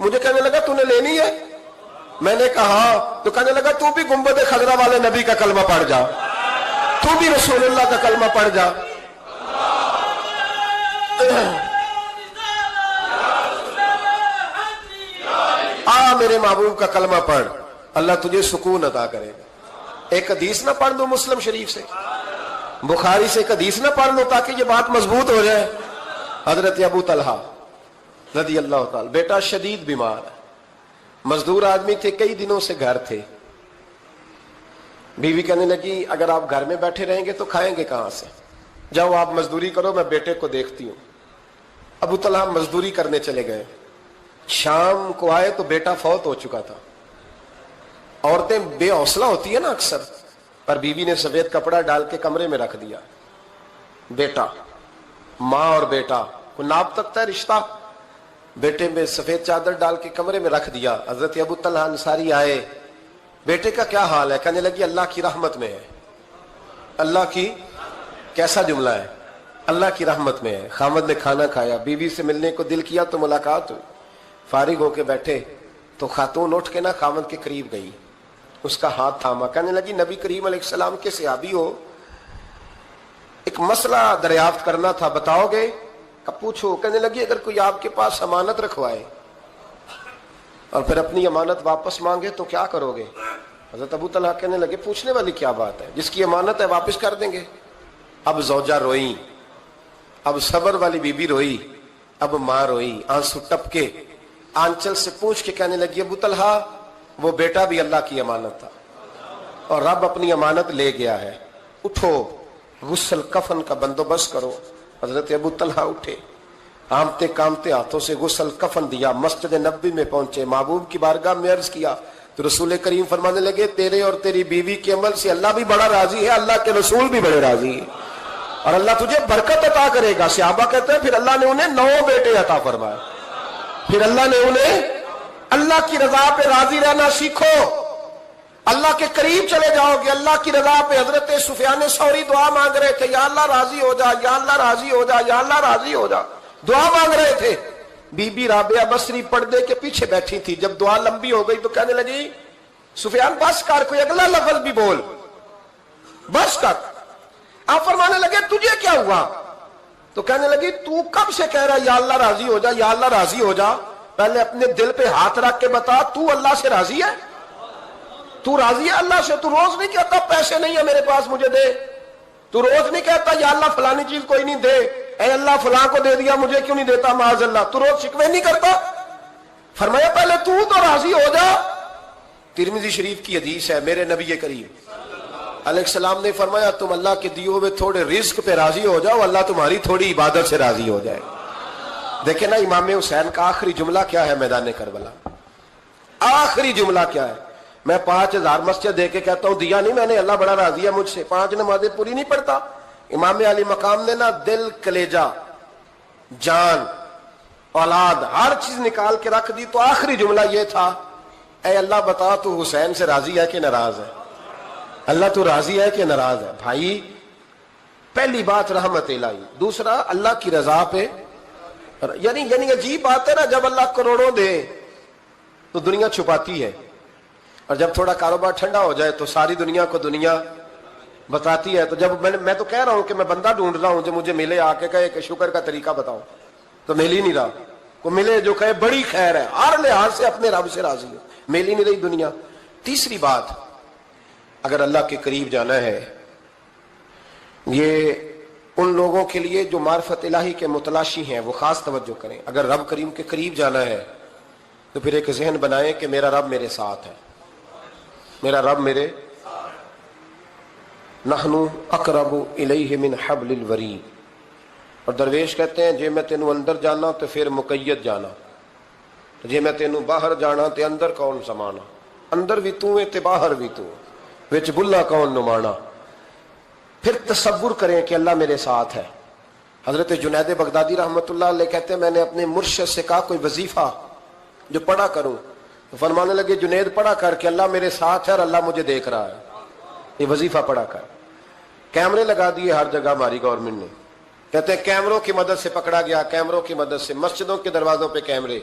مجھے کہنے لگا تو نے لینی ہے؟ میں نے کہا تو کہنے لگا تو بھی گنبد خضرا والے نبی کا کلمہ پڑھ جا، تو بھی رسول اللہ کا کلمہ پڑھ جا۔ میرے محبوب کا کلمہ پڑھ، اللہ تجھے سکون عطا کرے گا۔ ایک حدیث نہ پڑھ دو مسلم شریف سے، بخاری سے ایک حدیث نہ پڑھ لو تاکہ یہ بات مضبوط ہو جائے۔ حضرت ابو طلحہ رضی اللہ تعالی، بیٹا شدید بیمار ہے، مزدور آدمی تھے، کئی دنوں سے گھر تھے۔ بیوی کہنے لگی اگر آپ گھر میں بیٹھے رہیں گے تو کھائیں گے کہاں سے، جاؤ آپ مزدوری کرو، میں بیٹے کو دیکھتی ہوں۔ ابو طلحہ مزدوری کرنے چلے گئے، شام کو آئے تو بیٹا فوت ہو چکا تھا۔ عورتیں بے حوصلہ ہوتی ہیں نا اکثر، پر بیوی نے سفید کپڑا ڈال کے کمرے میں رکھ دیا۔ بیٹا، ماں اور بیٹا کو ناپ تکتا ہے رشتہ، بیٹے میں سفید چادر ڈال کے کمرے میں رکھ دیا۔ حضرت ابو طلحہ انصاری آئے، بیٹے کا کیا حال ہے؟ کہنے لگی اللہ کی رحمت میں ہے۔ اللہ کی، کیسا جملہ ہے؟ اللہ کی رحمت میں ہے۔ خامد نے کھانا کھایا، بیوی سے ملنے کو دل کیا تو ملاقات ہوئی، فارغ ہو کے بیٹھے تو خاتون اٹھ کے نا خامد کے قریب گئی، اس کا ہاتھ تھاما، کہنے لگی نبی کریم علیہ السلام کے صحابی ہو، ایک مسئلہ دریافت کرنا تھا، بتاؤ گے؟ کب پوچھو؟ کہنے لگی اگر کوئی آپ کے پاس امانت رکھوائے اور پھر اپنی امانت واپس مانگے تو کیا کرو گے؟ حضرت ابو طلحہ کہنے لگے پوچھنے والی کیا بات ہے، جس کی امانت ہے واپس کر دیں گے۔ اب زوجہ روئی، اب صبر والی بی بی روئی، اب ماں روئی، آنسو ٹپکے، آنچل سے پوچھ کے کہنے لگی ابو طلحہ وہ بیٹا بھی اللہ کی امانت تھا اور رب اپنی امانت لے گیا ہے، اٹھو غسل کفن کا بندوبست کرو۔ حضرت ابو طلحہ اٹھے، کامتے کامتے ہاتھوں سے غسل کفن دیا، مسجد نبوی میں پہنچے، محبوب کی بارگاہ میں عرض کیا تو رسول کریم فرمانے لگے تیرے اور تیری بیوی کے عمل سے اللہ بھی بڑا راضی ہے، اللہ کے رسول بھی بڑے راضی ہیں اور اللہ تجھے برکت عطا کرے گا۔ صحابہ کہتے ہیں پھر اللہ نے انہیں 9 بیٹے عطا فرمائے، پھر اللہ نے انہیں، اللہ کی رضا پہ راضی رہنا سیکھو، اللہ کے قریب چلے جاؤ گے اللہ کی رضا پہ۔ حضرت سفیان ثوری دعا مانگ رہے تھے، یا اللہ راضی ہو جا، یا اللہ راضی ہو جا، یا اللہ راضی ہو جا، دعا مانگ رہے تھے۔ بی بی رابعہ بصری پردے کے پیچھے بیٹھی تھی، جب دعا لمبی ہو گئی تو کہنے لگی سفیان بس کر، کوئی اگلا لفظ بھی بول، بس کر۔ آپ فرمانے لگے تجھے کیا ہوا؟ تو کہنے لگی تو کب سے کہہ رہا یا اللہ راضی ہو جا، یا اللہ راضی ہو جا، پہلے اپنے دل پہ ہاتھ رکھ کے بتا تو اللہ سے راضی ہے؟ تو راضی ہے اللہ سے؟ تو روز نہیں کہتا پیسے نہیں ہے میرے پاس مجھے دے، تو روز نہیں کہتا یا اللہ فلانی چیز کوئی نہیں دے، اے اللہ فلاں کو دے دیا مجھے کیوں نہیں دیتا معاذ اللہ، تو روز شکوے نہیں کرتا؟ فرمایا پہلے تو راضی ہو جا۔ ترمذی شریف کی حدیث ہے، میرے نبی کریم علیہ السلام نے فرمایا تم اللہ کے دیے ہوئے تھوڑے رزق پہ راضی ہو جاؤ، اللہ تمہاری تھوڑی عبادت سے راضی ہو جائے۔ دیکھیں نا امام حسین کا آخری جملہ کیا ہے میدان کربلا، آخری جملہ کیا ہے؟ میں 5000 مسجد دے کے کہتا ہوں دیا نہیں میں نے، اللہ بڑا راضی ہے مجھ سے، 5 نمازیں پوری نہیں پڑھتا۔ امام علی مقام نے نا دل، کلیجہ، جان، اولاد، ہر چیز نکال کے رکھ دی، تو آخری جملہ یہ تھا اے اللہ بتا تو حسین سے راضی ہے کہ ناراض ہے؟ اللہ تو راضی ہے کہ ناراض ہے؟ بھائی پہلی بات رحمت الہی، دوسرا اللہ کی رضا پہ، یعنی عجیب بات ہے نا، جب اللہ کروڑوں دے تو دنیا چھپاتی ہے، اور جب تھوڑا کاروبار ٹھنڈا ہو جائے تو ساری دنیا کو دنیا بتاتی ہے۔ تو جب میں تو کہہ رہا ہوں کہ میں بندہ ڈھونڈ رہا ہوں جو مجھے ملے، آ کے کہے کہ شکر کا طریقہ بتاؤ، تو مل ہی نہیں رہا، کو ملے جو کہے بڑی خیر ہے، ہر لحاظ سے اپنے رب سے راضی ہے، مل ہی نہیں رہی دنیا۔ تیسری بات، اگر اللہ کے قریب جانا ہے، یہ ان لوگوں کے لیے جو معرفت الہی کے متلاشی ہیں وہ خاص توجہ کریں۔ اگر رب کریم کے قریب جانا ہے تو پھر ایک ذہن بنائیں کہ میرا رب میرے ساتھ ہے، میرا رب میرے، نحن اقرب الیہ من حبل الورید، اور درویش کہتے ہیں جے میں تینوں اندر جانا تو پھر مقید جانا، جے میں تینوں باہر جانا تے اندر کون سمانا، اندر بھی تو ہے تے باہر بھی تو ہے، وچ بلا کون نمانا۔ پھر تصور کریں کہ اللہ میرے ساتھ ہے۔ حضرت جنید بغدادی رحمت اللہ علیہ کہتے ہیں میں نے اپنے مرشد سے کہا کوئی وظیفہ جو پڑھا کروں، تو فرمانے لگے جنید پڑھا کر کہ اللہ میرے ساتھ ہے اور اللہ مجھے دیکھ رہا ہے، یہ وظیفہ پڑھا کر۔ کیمرے لگا دیے ہر جگہ ہماری گورنمنٹ نے، کہتے ہیں کیمروں کی مدد سے پکڑا گیا، کیمروں کی مدد سے، مسجدوں کے دروازوں پہ کیمرے،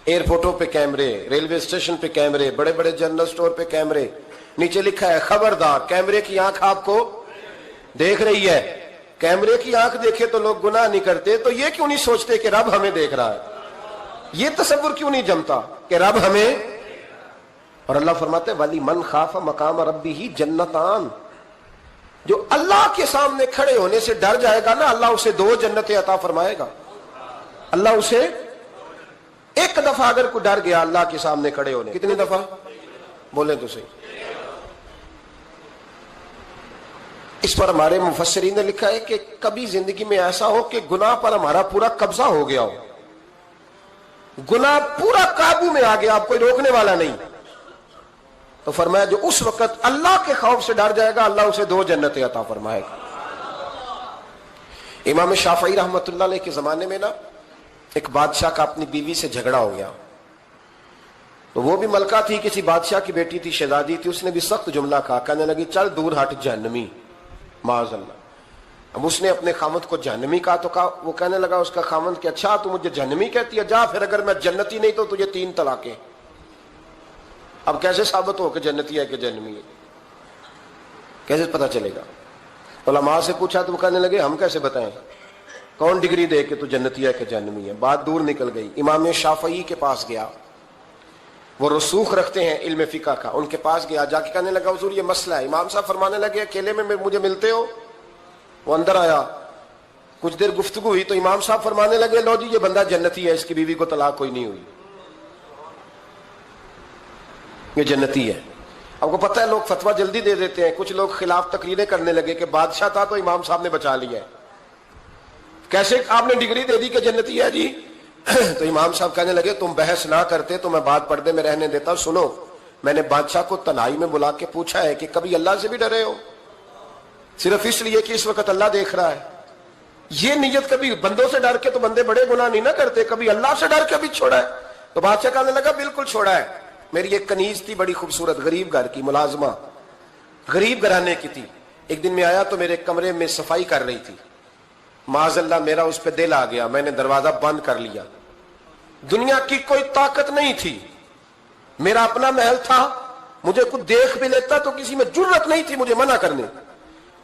ایئرپورٹوں پہ کیمرے، ریلوے اسٹیشن پہ کیمرے، بڑے بڑے جنرل سٹور پہ کیمرے، نیچے لکھا ہے خبردار کیمرے کی آنکھ آپ کو دیکھ رہی ہے۔ کیمرے کی آنکھ دیکھے تو لوگ گناہ نہیں کرتے، تو یہ کیوں نہیں سوچتے کہ رب ہمیں دیکھ رہا ہے؟ یہ تصور کیوں نہیں جمتا کہ رب ہمیں؟ اور اللہ فرماتے ہیں ولی من خاف مقام ربہ جنتان، جو اللہ کے سامنے کھڑے ہونے سے ڈر جائے گا نا، اللہ اسے 2 جنتیں عطا فرمائے گا۔ اللہ اسے ایک دفعہ اگر کوئی ڈر گیا اللہ کے سامنے کھڑے ہونے، کتنی دفعہ بولیں تو صحیح؟ اس پر ہمارے مفسرین نے لکھا ہے کہ کبھی زندگی میں ایسا ہو کہ گناہ پر ہمارا پورا قبضہ ہو گیا ہو، گناہ پورا قابو میں آ گیا، اب کوئی روکنے والا نہیں، تو فرمایا جو اس وقت اللہ کے خوف سے ڈر جائے گا اللہ اسے 2 جنتیں عطا فرمائے گا۔ امام شافعی رحمۃ اللہ علیہ کے زمانے میں نا ایک بادشاہ کا اپنی بیوی سے جھگڑا ہو گیا، تو وہ بھی ملکہ تھی، کسی بادشاہ کی بیٹی تھی، شہزادی تھی، اس نے بھی سخت جملہ کہا، کہنے لگی چل دور ہٹ جہنمی، معاذ اللہ۔ اب اس نے اپنے خامد کو جہنمی کہا تو کہا، وہ کہنے لگا اس کا خامد کہ اچھا تو مجھے جہنمی کہتی ہے، جا پھر اگر میں جنتی نہیں تو تجھے 3 طلاقیں۔ اب کیسے ثابت ہو کہ جنتی ہے کہ جہنمی ہے؟ کیسے پتہ چلے گا؟ علماء سے پوچھا تو وہ کہنے لگے ہم کیسے بتائیں، کون ڈگری دے کہ تو جنتی ہے کہ جہنمی ہے؟ بات دور نکل گئی۔ امام شافعی کے پاس گیا، وہ رسوخ رکھتے ہیں علم فقہ کا، ان کے پاس گیا، جا کے کہنے لگا حضور یہ مسئلہ ہے۔ امام صاحب فرمانے لگے اکیلے میں مجھے ملتے ہو؟ وہ اندر آیا، کچھ دیر گفتگو ہوئی تو امام صاحب فرمانے لگے لو جی یہ بندہ جنتی ہے، اس کی بیوی کو طلاق کوئی نہیں ہوئی، یہ جنتی ہے۔ آپ کو پتہ ہے لوگ فتویٰ جلدی دے دیتے ہیں، کچھ لوگ خلاف تقریریں کرنے لگے کہ بادشاہ تھا تو امام صاحب نے بچا لیا ہے، کیسے آپ نے ڈگری دے دی کہ جنتی ہے جی؟ تو امام صاحب کہنے لگے تم بحث نہ کرتے تو میں بات پردے میں رہنے دیتا۔ سنو، میں نے بادشاہ کو تنہائی میں بلا کے پوچھا ہے کہ کبھی اللہ سے بھی ڈرے ہو؟ صرف اس لیے کہ اس وقت اللہ دیکھ رہا ہے۔ یہ نیت کبھی بندوں سے ڈر کے تو بندے بڑے گناہ نہیں نہ کرتے، کبھی اللہ سے ڈر کے بھی چھوڑا ہے؟ تو بادشاہ کہنے لگا بالکل چھوڑا ہے۔ میری ایک کنیز تھی بڑی خوبصورت، غریب گھر کی ملازمہ، غریب گھرانے کی تھی، ایک دن میں آیا تو میرے کمرے میں صفائی کر رہی تھی، معاذ اللہ میرا اس پہ دل آ گیا، میں نے دروازہ بند کر لیا۔ دنیا کی کوئی طاقت نہیں تھی، میرا اپنا محل تھا، مجھے کچھ دیکھ بھی لیتا تو کسی میں جرت نہیں تھی مجھے منع کرنے،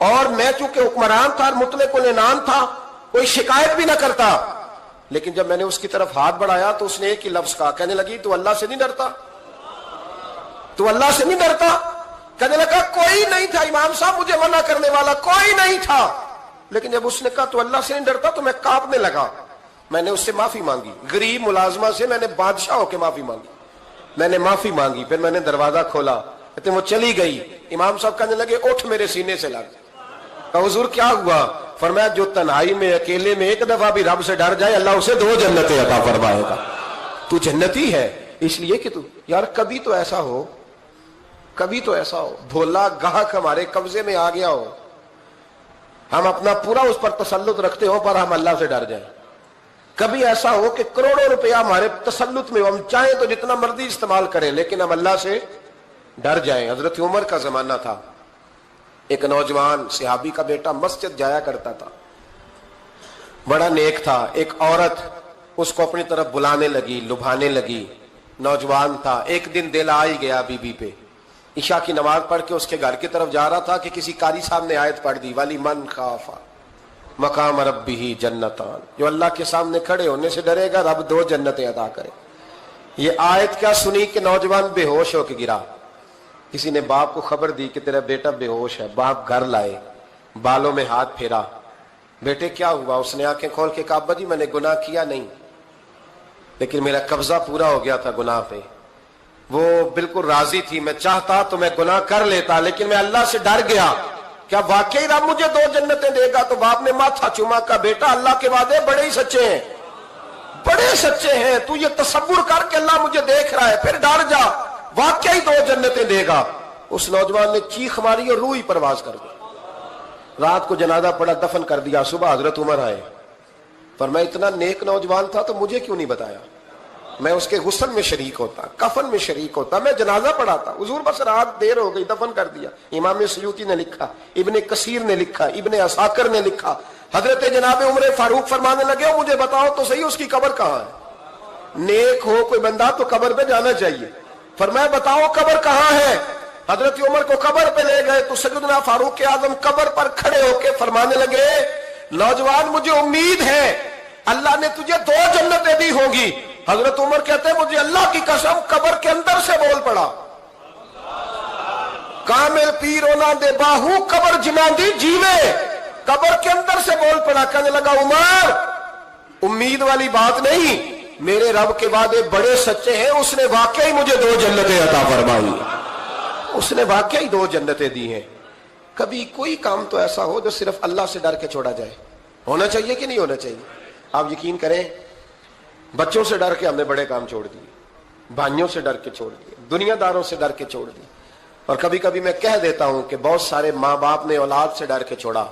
اور میں چونکہ حکمران تھا اور مطلق العنان تھا کوئی شکایت بھی نہ کرتا، لیکن جب میں نے اس کی طرف ہاتھ بڑھایا تو اس نے ایک ہی لفظ کہا، کہنے لگی تو اللہ سے نہیں ڈرتا؟ تو اللہ سے نہیں ڈرتا؟ کہنے لگا کوئی نہیں تھا امام صاحب مجھے منع کرنے والا، کوئی نہیں تھا، لیکن جب اس نے کہا تو اللہ سے نہیں ڈرتا تو میں کانپنے لگا۔ میں نے اس سے معافی مانگی، غریب ملازمہ سے میں نے بادشاہ ہو کے معافی مانگی، میں نے معافی مانگی، پھر میں نے دروازہ کھولا، کہتے وہ چلی گئی۔ امام صاحب کہنے لگے اٹھ میرے سینے سے لگ۔ کہا حضور کیا ہوا؟ فرمایا جو تنہائی میں اکیلے میں ایک دفعہ بھی رب سے ڈر جائے اللہ اسے 2 جنتیں عطا فرمائے گا۔ تو جنتی ہے اس لیے کہ تو یار کبھی تو ایسا ہو، کبھی تو ایسا ہو بھولا گاہک ہمارے قبضے میں آ گیا ہو، ہم اپنا پورا اس پر تسلط رکھتے ہو پر ہم اللہ سے ڈر جائیں۔ کبھی ایسا ہو کہ کروڑوں روپیہ ہمارے تسلط میں ہم چاہیں تو جتنا مرضی استعمال کریں لیکن ہم اللہ سے ڈر جائیں۔ حضرت عمر کا زمانہ تھا، ایک نوجوان صحابی کا بیٹا مسجد جایا کرتا تھا، بڑا نیک تھا، ایک عورت اس کو اپنی طرف بلانے لگی، لبھانے لگی، نوجوان تھا، ایک دن دل آ ہی گیا بی بی پہ، عشاء کی نماز پڑھ کے اس کے گھر کی طرف جا رہا تھا کہ کسی قاری صاحب نے آیت پڑھ دی ولی من خاف مقام ربہ جنتان، جو اللہ کے سامنے کھڑے ہونے سے ڈرے گا رب 2 جنتیں عطا کرے۔ یہ آیت کیا سنی کہ نوجوان بے ہوش ہو کے گرا، کسی نے باپ کو خبر دی کہ تیرا بیٹا بے ہوش ہے، باپ گھر لائے، بالوں میں ہاتھ پھیرا، بیٹے کیا ہوا؟ اس نے آنکھیں کھول کے کہا ابا جی میں نے گناہ کیا نہیں لیکن میرا قبضہ پورا ہو گیا تھا گناہ پہ، وہ بالکل راضی تھی، میں چاہتا تو میں گناہ کر لیتا لیکن میں اللہ سے ڈر گیا، کیا واقعی رب مجھے 2 جنتیں دے گا؟ تو باپ نے ماتھا چوما، کا بیٹا اللہ کے وعدے بڑے ہی سچے ہیں، بڑے سچے ہیں، تو یہ تصور کر کے اللہ مجھے دیکھ رہا ہے، پھر ڈر جا، واقعی 2 جنتیں دے گا۔ اس نوجوان نے چیخ ماری اور روح ہی پرواز کر دی۔ رات کو جنازہ پڑا، دفن کر دیا، صبح حضرت عمر آئے، پر میں اتنا نیک نوجوان تھا تو مجھے کیوں نہیں بتایا؟ میں اس کے غسل میں شریک ہوتا، کفن میں شریک ہوتا، میں جنازہ پڑھاتا، حضور بس رات دیر ہو گئی دفن کر دیا۔ امام سیوطی نے لکھا، ابن کثیر نے لکھا، ابن عساکر نے لکھا، حضرت جناب عمر فاروق فرمانے لگے مجھے بتاؤ تو صحیح اس کی قبر کہاں ہے؟ نیک ہو کوئی بندہ تو قبر پہ جانا چاہیے. فرمایا بتاؤ قبر کہاں ہے؟ حضرت عمر کو قبر پہ لے گئے تو سیدنا فاروق اعظم قبر پر کھڑے ہو کے فرمانے لگے نوجوان مجھے امید ہے اللہ نے تجھے 2 جنتیں دی ہوں گی. حضرت عمر کہتے ہیں مجھے اللہ کی قسم قبر کے اندر سے بول پڑا کامل پیرونا دے باہو قبر جناندی جیوے. قبر کے اندر سے بول پڑا کہنے لگا عمر امید والی بات نہیں, میرے رب کے وعدے بڑے سچے ہیں, اس نے واقعی مجھے 2 جنتیں عطا فرمائی, اس نے واقعی 2 جنتیں دی ہیں. کبھی کوئی کام تو ایسا ہو جو صرف اللہ سے ڈر کے چھوڑا جائے, ہونا چاہیے کہ نہیں ہونا چاہیے؟ آپ یقین کریں بچوں سے ڈر کے ہم نے بڑے کام چھوڑ دیے, بھائیوں سے ڈر کے چھوڑ دیے, دنیا داروں سے ڈر کے چھوڑ دیے. اور کبھی کبھی میں کہہ دیتا ہوں کہ بہت سارے ماں باپ نے اولاد سے ڈر کے چھوڑا,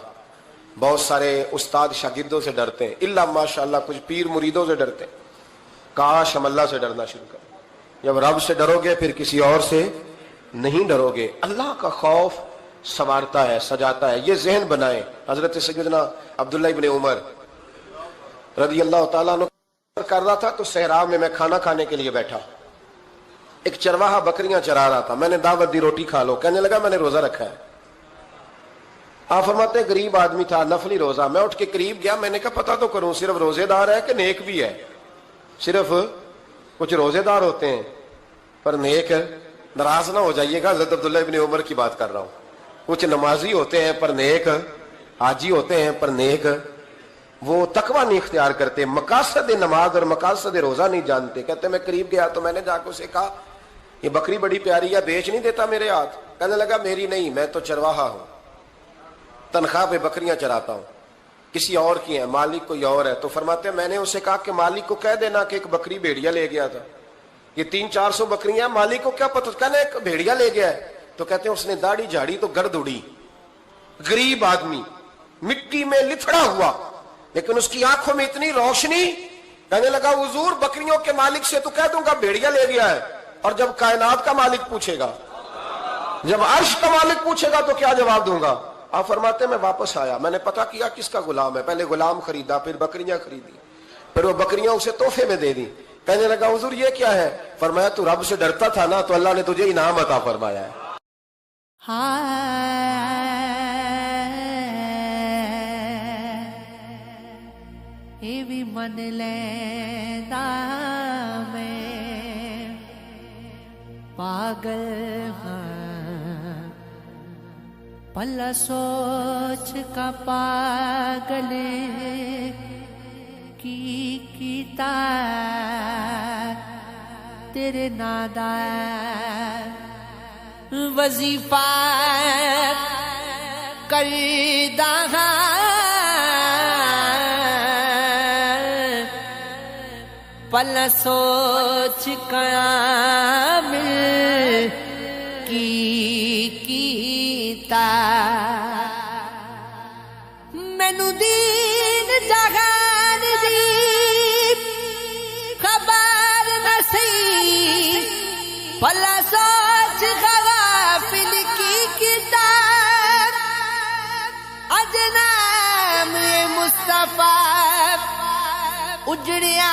بہت سارے استاد شاگردوں سے ڈرتے ہیں, الا ماشاءاللہ کچھ پیر مریدوں سے ڈرتے ہیں. کاش ہم اللہ سے ڈرنا شروع کریں. جب رب سے ڈرو گے پھر کسی اور سے نہیں ڈرو گے. اللہ کا خوف سنوارتا ہے, سجاتا ہے, یہ ذہن بنائیں. حضرت سیدنا عبداللہ ابن عمر رضی اللہ تعالیٰ عنہ کر رہا تھا تو صحرا میں میں کھانا کھانے کے لیے بیٹھا, ایک چرواہا بکریاں چرا رہا تھا, میں نے دعوت دی روٹی کھا لو, کہنے لگا میں نے روزہ رکھا ہے. آپ فرماتے ہیں غریب آدمی تھا, نفلی روزہ. میں اٹھ کے قریب گیا, میں نے کہا پتہ تو کروں صرف روزے دار ہے کہ نیک بھی ہے. صرف کچھ روزے دار ہوتے ہیں پر نیک, ناراض نہ ہو جائیے گا, حضرت عبداللہ ابن عمر کی بات کر رہا ہوں. کچھ نمازی ہوتے ہیں پر نیک, حاجی ہوتے ہیں پر نیک, وہ تقوی نہیں اختیار کرتے, مقاصد نماز اور مقاصد روزہ نہیں جانتے. کہتے میں قریب گیا تو میں نے جا کے اسے کہا یہ بکری بڑی پیاری ہے, بیچ نہیں دیتا میرے ہاتھ؟ کہنے لگا میری نہیں, میں تو چرواہا ہوں, تنخواہ پہ بکریاں چراتا ہوں, کسی اور کی ہیں, مالک کوئی اور ہے. تو فرماتے ہیں میں نے اسے کہا کہ مالک کو کہہ دینا کہ ایک بکری بھیڑیا لے گیا تھا, یہ 300-400 بکریاں, مالک کو کیا پتہ, کہنے ایک بھیڑیا لے گیا ہے. تو کہتے ہیں اس نے داڑھی جھاڑی تو گرد اڑی, غریب آدمی مٹی میں لتھڑا ہوا, لیکن اس کی آنکھوں میں اتنی روشنی. کہنے لگا حضور بکریوں کے مالک سے تو کہہ دوں گا بھیڑیا لے گیا ہے, اور جب کائنات کا مالک پوچھے گا, جب عرش کا مالک پوچھے گا تو کیا جواب دوں گا؟ آپ فرماتے ہیں میں واپس آیا, میں نے پتا کیا کس کا غلام ہے, پہلے غلام خریدا, پھر بکریاں خریدی, پھر وہ بکریاں اسے تحفے میں دے دی. کہنے لگا حضور یہ کیا ہے؟ فرمایا تو رب سے ڈرتا تھا نا, تو اللہ نے تجھے انعام عطا فرمایا ہے. یہ بھی من لینا میں پاگل ہاں, پلا سوچ کا پاگل کیتا تیرے نادا وظیفہ کردا پلا سوچ کامل کیتا مینوں دین جہان دی خبر نہ سی, پلا سوچ غافل کیتا اج نام مصطفیٰ اجڑیا